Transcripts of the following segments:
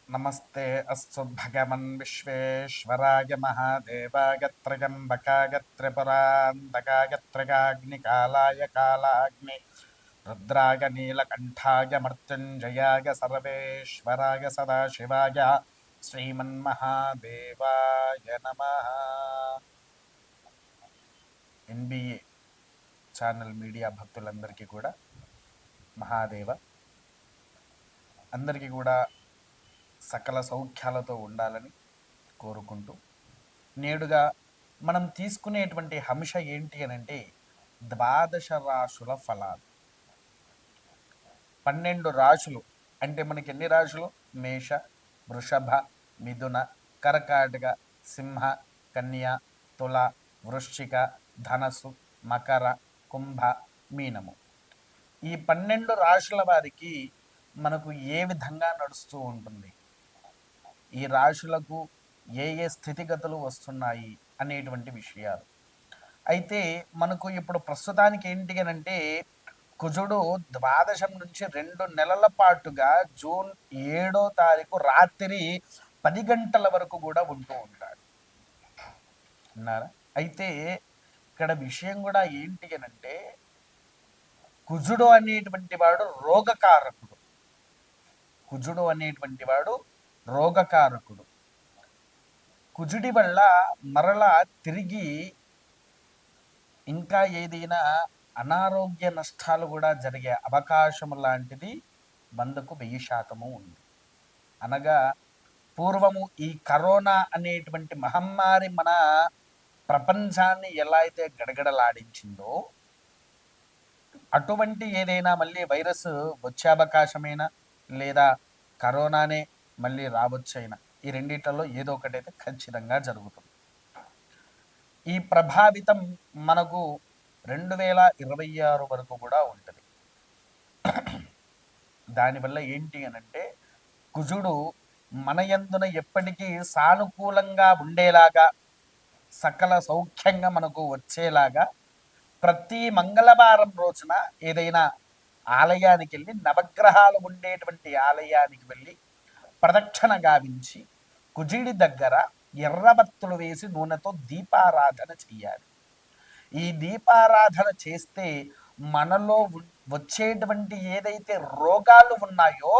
नमस्ते अस्तु भगवन् विश्वेश्वराय महादेवाय त्र्यम्बकाय त्रिपुरान्तकाय त्रिकाग्निकालाय कालाग्नि रुद्राय नीलकण्ठाय मृत्युञ्जयाय सर्वेश्वराय सदाशिवाय श्रीमन्महादेवाय नमः। ఎన్బిఏ ఛానల్ మీడియా భక్తులందరికీ కూడా మహాదేవ అందరికీ కూడా సకల సౌఖ్యాలతో ఉండాలని కోరుకుంటూ నేడుగా మనం తీసుకునేటువంటి అంశ ఏంటి అని అంటే ద్వాదశ రాశుల ఫలాలు. 12 రాశులు అంటే మనకి ఎన్ని రాశులు? మేష, వృషభ, మిథున, కర్కాటక, సింహ, కన్య, తుల, వృశ్చిక, ధనస్సు, మకర, కుంభ, మీనము. ఈ 12 రాశుల వారికి మనకు ఏ విధంగా నడుస్తూ ఉంటుంది, ఈ రాశులకు ఏ ఏ స్థితిగతులు వస్తున్నాయి అనేటువంటి విషయాలు. అయితే మనకు ఇప్పుడు ప్రస్తుతానికి ఏంటి అని అంటే కుజుడు ద్వాదశం నుంచి 2 నెలల పాటుగా జూన్ 7వ తారీఖు రాత్రి 10 గంటల వరకు కూడా ఉంటూ ఉంటాడు అన్నారా. అయితే ఇక్కడ విషయం కూడా ఏంటి అని అంటే కుజుడు అనేటువంటి వాడు రోగకారకుడు. కుజుడు అనేటువంటి వాడు రోగకారకుడు. కుజుడి వల్ల మరలా తిరిగి ఇంకా ఏదైనా అనారోగ్య నష్టాలు కూడా జరిగే అవకాశం లాంటిది 100కు 1000% ఉంది. అనగా పూర్వము ఈ కరోనా అనేటువంటి మహమ్మారి మన ప్రపంచాన్ని ఎలా అయితే గడగడలాడించిందో అటువంటి ఏదైనా మళ్ళీ వైరస్ వచ్చే అవకాశమైనా లేదా కరోనానే మళ్ళీ రావచ్చైనా ఈ రెండిట్లలో ఏదో ఒకటైతే ఖచ్చితంగా జరుగుతుంది. ఈ ప్రభావితం మనకు 2026 వరకు కూడా ఉంటుంది. దానివల్ల ఏంటి అనంటే కుజుడు మన యందున ఎప్పటికీ సానుకూలంగా ఉండేలాగా సకల సౌఖ్యంగా మనకు వచ్చేలాగా ప్రతి మంగళవారం రోజున ఏదైనా ఆలయానికి వెళ్ళి నవగ్రహాలు ఉండేటువంటి ఆలయానికి వెళ్ళి ప్రదక్షిణ గావించి కుజుడి దగ్గర ఎర్రబత్తులు వేసి నూనెతో దీపారాధన చెయ్యాలి. ఈ దీపారాధన చేస్తే మనలో వచ్చేటువంటి ఏదైతే రోగాలు ఉన్నాయో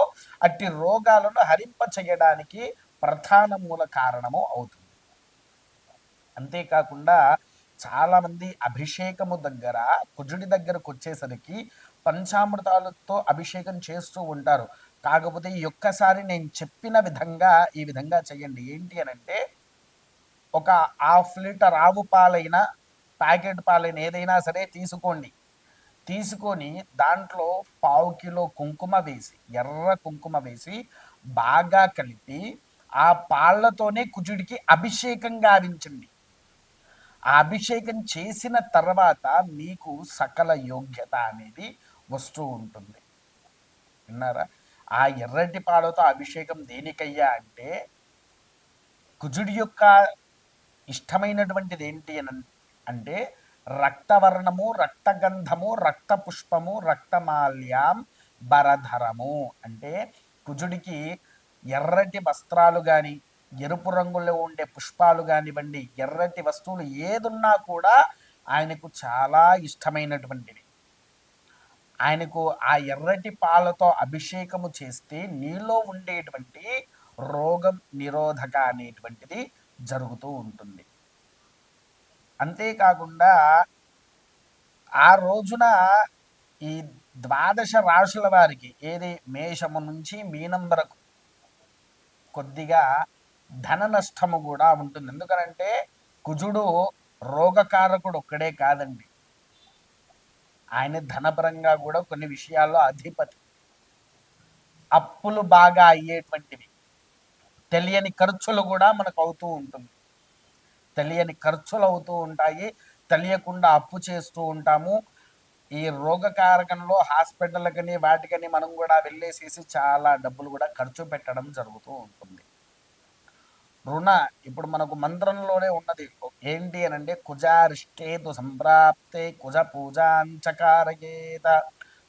అట్టి రోగాలను హరింప చేయడానికి ప్రధాన మూల కారణము అవుతుంది. అంతేకాకుండా చాలామంది అభిషేకము దగ్గర కుజుడి దగ్గరకు వచ్చేసరికి పంచామృతాలతో అభిషేకం చేస్తూ ఉంటారు. కాకపోతే ఈ ఒక్కసారి నేను చెప్పిన విధంగా ఈ విధంగా చేయండి. ఏంటి అనంటే ఒక 1/2 లీటర్ ఆవు పాలైనా ప్యాకెట్ పాలైనా ఏదైనా సరే తీసుకోండి. తీసుకొని దాంట్లో 1/2 కిలో కుంకుమ వేసి ఎర్ర కుంకుమ వేసి బాగా కలిపి ఆ పాళ్లతోనే కుజుడికి అభిషేకం గావించండి. ఆ అభిషేకం చేసిన తర్వాత మీకు సకల యోగ్యత అనేది వస్తూ ఉంటుంది. విన్నారా? ఆ ఎర్రటి పాలతో అభిషేకం దేనికయ్యా అంటే కుజుడి యొక్క ఇష్టమైనటువంటిది ఏంటి అని అంటే రక్తవర్ణము, రక్తగంధము, రక్తపుష్పము, రక్తమాల్యం, బరధరము. అంటే కుజుడికి ఎర్రటి వస్త్రాలు కానీ ఎరుపు రంగులో ఉండే పుష్పాలు కానివ్వండి, ఎర్రటి వస్తువులు ఏదున్నా కూడా ఆయనకు చాలా ఇష్టమైనటువంటివి. ఆయనకు ఆ ఎర్రటి పాలతో అభిషేకము చేస్తే నీలో ఉండేటువంటి రోగం నిరోధక అనేటువంటిది జరుగుతూ ఉంటుంది. అంతేకాకుండా ఆ రోజున ఈ ద్వాదశ రాశుల వారికి ఏది మేషము నుంచి మీనం వరకు కొద్దిగా ధన నష్టము కూడా ఉంటుంది. ఎందుకనంటే కుజుడు రోగకారకుడు ఒక్కడే కాదండి, ఆయన ధనపరంగా కూడా కొన్ని విషయాల్లో అధిపతి. అప్పులు బాగా అయ్యేటువంటివి, తెలియని ఖర్చులు కూడా మనకు అవుతూ ఉంటుంది. తెలియని ఖర్చులు అవుతూ ఉంటాయి, తెలియకుండా అప్పు చేస్తూ ఉంటాము. ఈ రోగకారకంలో హాస్పిటల్కని వాటికని మనం కూడా వెళ్ళేసేసి చాలా డబ్బులు కూడా ఖర్చు పెట్టడం జరుగుతూ ఉంటుంది. రుణ ఇప్పుడు మనకు మంత్రంలోనే ఉన్నది ఏంటి అని అంటే కుజారిష్టేతు సంప్రాప్తే కుజ పూజాంచకారయేత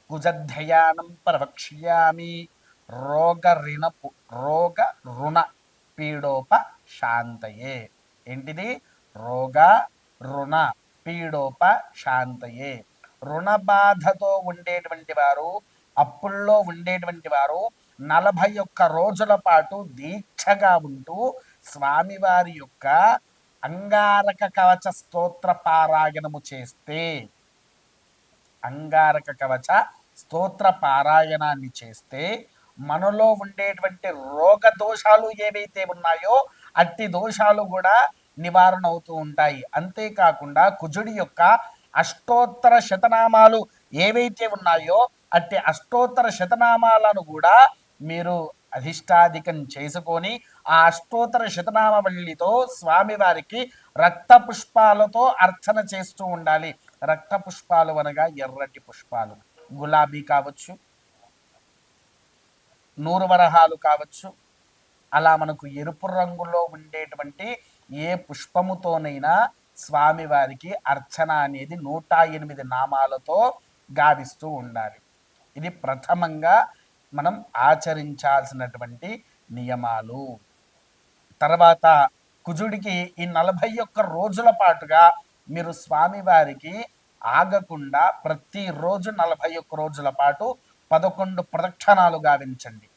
కుజధ్యానం ప్రవక్ష్యామి రోగ రిణపు రోగ రుణ పీడోప శాంతయే. ఏంటిది? రోగ రుణ పీడోప శాంతయే. రుణ బాధతో ఉండేటువంటి వారు, అప్పుల్లో ఉండేటువంటి వారు 41 రోజుల పాటు దీక్షగా ఉంటూ స్వామివారి యొక్క అంగారక కవచ స్తోత్ర పారాయణము చేస్తే, అంగారక కవచ స్తోత్ర పారాయణాన్ని చేస్తే మనలో ఉండేటువంటి రోగ దోషాలు ఏవైతే ఉన్నాయో అట్టి దోషాలు కూడా నివారణ అవుతూ ఉంటాయి. అంతేకాకుండా కుజుడి యొక్క అష్టోత్తర శతనామాలు ఏవైతే ఉన్నాయో అట్టి అష్టోత్తర శతనామాలను కూడా మీరు అధిష్టాధికం చేసుకొని ఆ అష్టోత్తర శతనామవళితో స్వామివారికి రక్త పుష్పాలతో అర్చన చేస్తూ ఉండాలి. రక్త పుష్పాలు అనగా ఎర్రటి పుష్పాలు, గులాబీ కావచ్చు, నూరువరహాలు కావచ్చు, అలా మనకు ఎరుపు రంగులో ఉండేటువంటి ఏ పుష్పముతోనైనా స్వామివారికి అర్చన అనేది 108 నామాలతో గావిస్తూ ఉండాలి. ఇది ప్రథమంగా మనం ఆచరించాల్సినటువంటి నియమాలు. తర్వాత కుజుడికి ఈ 41 రోజుల పాటుగా మీరు స్వామివారికి ఆగకుండా ప్రతిరోజు 41 రోజుల పాటు 11 ప్రదక్షిణాలు గావించండి.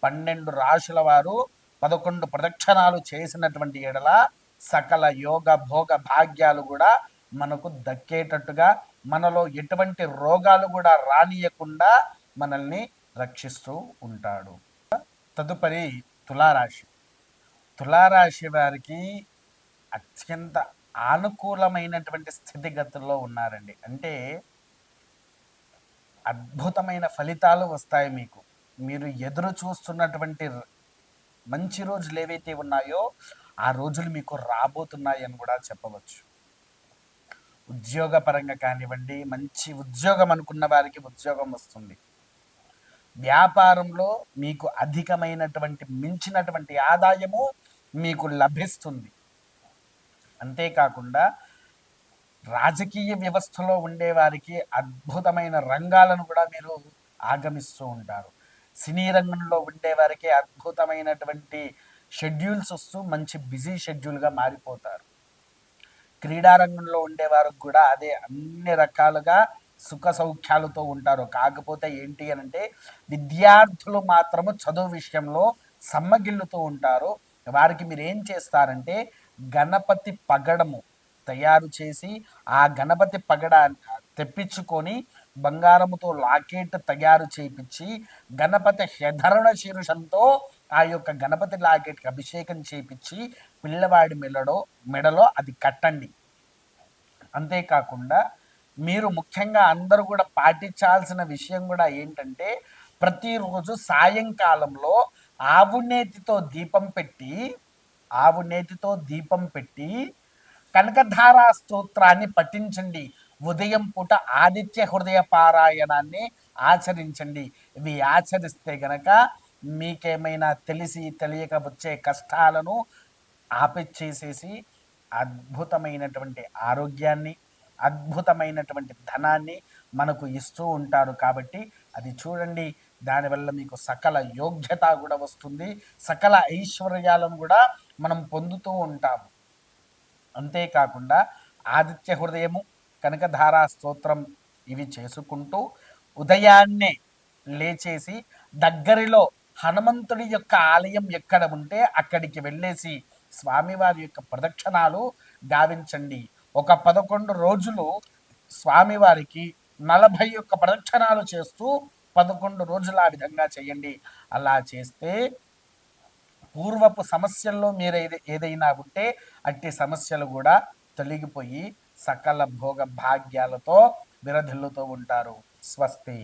12 రాశుల వారు 11 ప్రదక్షిణాలు చేసినటువంటి ఎడల సకల యోగ భోగ భాగ్యాలు కూడా మనకు దక్కేటట్టుగా, మనలో ఎటువంటి రోగాలు కూడా రానియకుండా మనల్ని రక్షిస్తూ ఉంటాడు. తదుపరి తులారాశి. తులారాశి వారికి అత్యంత అనుకూలమైనటువంటి స్థితిగతుల్లో ఉన్నారండి. అంటే అద్భుతమైన ఫలితాలు వస్తాయి మీకు. మీరు ఎదురు చూస్తున్నటువంటి మంచి రోజులు ఏవైతే ఉన్నాయో ఆ రోజులు మీకు రాబోతున్నాయి అని కూడా చెప్పవచ్చు. ఉద్యోగపరంగా కానివ్వండి, మంచి ఉద్యోగం అనుకున్న వారికి ఉద్యోగం వస్తుంది. వ్యాపారంలో మీకు అధికమైనటువంటి మించినటువంటి ఆదాయము మీకు లభిస్తుంది. అంతేకాకుండా రాజకీయ వ్యవస్థలో ఉండేవారికి అద్భుతమైన రంగాలను కూడా మీరు ఆగమిస్తూ ఉంటారు. సినీ రంగంలో ఉండేవారికి అద్భుతమైనటువంటి షెడ్యూల్స్ వస్తూ మంచి బిజీ షెడ్యూల్గా మారిపోతారు. క్రీడారంగంలో ఉండేవారికి కూడా అదే అన్ని రకాలుగా సుఖ సౌఖ్యాలతో ఉంటారు. కాకపోతే ఏంటి అని అంటే విద్యార్థులు మాత్రము చదువు విషయంలో సమ్మగిల్లుతూ ఉంటారు. వారికి మీరు ఏం చేస్తారంటే గణపతి పగడము తయారు చేసి ఆ గణపతి పగడ తెప్పించుకొని బంగారముతో లాకెట్ తయారు చేయించి గణపతి హెధరణ శీర్షంతో ఆ యొక్క గణపతి లాకెట్కి అభిషేకం చేయించి పిల్లవాడి మెడలో అది కట్టండి. అంతేకాకుండా మీరు ముఖ్యంగా అందరూ కూడా పాటించాల్సిన విషయం కూడా ఏంటంటే ప్రతిరోజు సాయంకాలంలో ఆవు నేతితో దీపం పెట్టి కనకధారా స్తోత్రాన్ని పఠించండి. ఉదయం పూట ఆదిత్య హృదయ పారాయణాన్ని ఆచరించండి. ఇవి ఆచరిస్తే గనక మీకేమైనా తెలిసి తెలియక వచ్చే కష్టాలను ఆపిచ్చేసేసి అద్భుతమైనటువంటి ఆరోగ్యాన్ని, అద్భుతమైనటువంటి ధనాన్ని మనకు ఇస్తూ ఉంటారు. కాబట్టి అది చూడండి. దానివల్ల మీకు సకల యోగ్యత కూడా వస్తుంది, సకల ఐశ్వర్యాలను కూడా మనం పొందుతూ ఉంటాము. అంతేకాకుండా ఆదిత్య హృదయము, కనకధారా స్తోత్రం ఇవి చేసుకుంటూ ఉదయాన్నే లేచేసి దగ్గరలో హనుమంతుడి యొక్క ఆలయం ఎక్కడ ఉంటే అక్కడికి వెళ్ళేసి స్వామివారి యొక్క ప్రదక్షిణాలు గావించండి. ఒక 11 రోజులు స్వామివారికి 41 ప్రదక్షిణాలు చేస్తూ 11 రోజులు ఆ విధంగా చేయండి. అలా చేస్తే పూర్వపు సమస్యల్లో మీరు ఏదైనా ఉంటే అట్టి సమస్యలు కూడా తొలగిపోయి సకల భోగ భాగ్యాలతో విరధిల్లుతూ ఉంటారు. స్వస్తి.